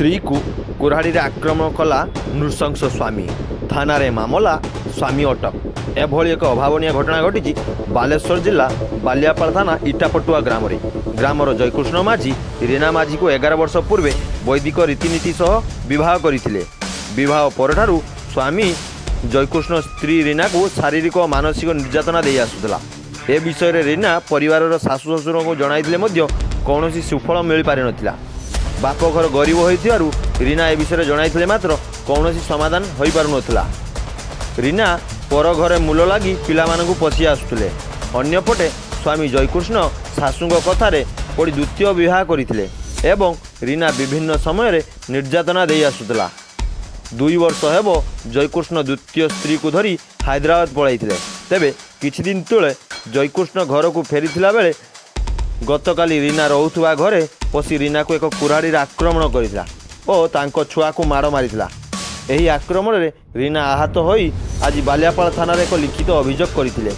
स्त्री को कुराड़ी आक्रमण कला नृशंस स्वामी थाना रे मामला स्वामी अटक एभली एक अभावन घटना घटी बालेश्वर जिला बालियापाड़ थाना इटापटुआ ग्रामर जयकृष्ण माझी रीना माझी को 11 वर्ष पूर्व वैदिक रीतिनीति सह विवाह करथिले। विवाह परठारु स्वामी जयकृष्ण स्त्री रीना को शारीरिक और मानसिक निर्यातना दे आसुला। ए विषय रे रीना परिवार सासु ससुर को जणाइथिले कौन सुफल मिल पारि नथिला। बाप घर गरीब होइथिबारु रीना ए विषय जणाइथिले मात्र कौन समाधान होई पारु नथिला। रीना पर घरे मूल लगी पिला मानकु पसी आसुले। अन्यपटे स्वामी जयकृष्ण सासुंग कथारे पड़ी द्वितीय विवाह करथिले एवं रीना विभिन्न समय निर्यातना दे आसुला। 2 वर्ष हेब जयकृष्ण द्वितीय स्त्री को धरी हैदराबाद पळाइथिले। तेबे किछि दिन तले जयकृष्ण घर को फेरीथिला बेले गतकाली रीना रहुथुवा घरे पसी रीना को एक कुराड़ी आक्रमण करथिला और तांको छुआ को माड़ मारिथिला। एही आक्रमण रे रीना आहत होई आज बालियापाड़ थाना रे एक लिखित अभियोग करथिले।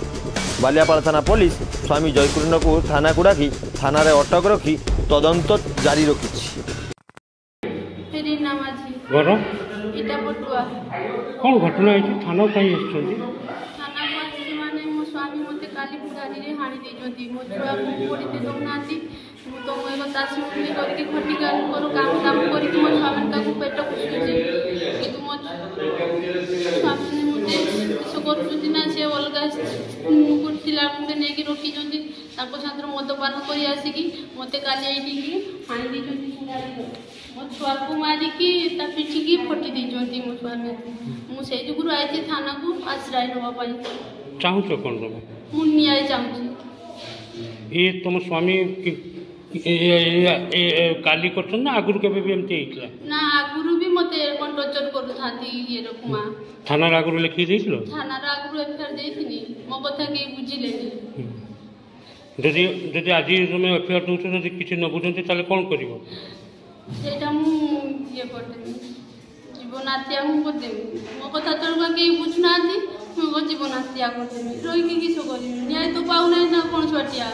बालियापाड़ थाना पुलिस स्वामी जयकृष्ण को थाना को डाकी थाना रे अटक रखी तदंत जारी रखिछि। रीना माझी घर इटापटुआ कौन घटना है थाना कहीं आसुଛନ୍ତି? थाना को आसी माने मो स्वामी मते काली गाड़ी रे हाणी देजोती मो छुआ को पड़ीते दउनाती मु तो मो एगो तासी उठली करके खटी काम करके मो स्वामी का पेट पुछुची कि मो स्वामी मते किछ करछुती ना से अलगा कुर्तिला मते नेकी रोकी जोंती ताको साथर मदपान करी आसीकी मते काली आईटी की हाणी देजोती गाड़ी मो छुआ को मारी की ता पिठी की फटी देजोती मो स्वामी मु से जुगुरु आईती थाना को आश्रय नवा पाई चाहू छ कोन रो मु न्याय चाहूची। ये तुम स्वामी काली करछन ना आगुरु केबे भी एमती हितला ना आगुरु भी मते कोन टॉर्चर करू थाती ये रकुमा थाना आगुरु लिखि दिसलो थाना आगुरु एफआईआर देथिनी मो कथा के बुझिलेनी। जदि जदि आज तुम एफआईआर दउछ जदि किछि न बुझंती ताले कोन करिवो सेटा मु ये करदेमी जीवन हत्या मु करदेमी मो कथा तोरबा के बुझनाती मो जीवन हत्या करदेमी रोई के किछो करिमी न्याय तो पाउ नै ना कोन छटिया।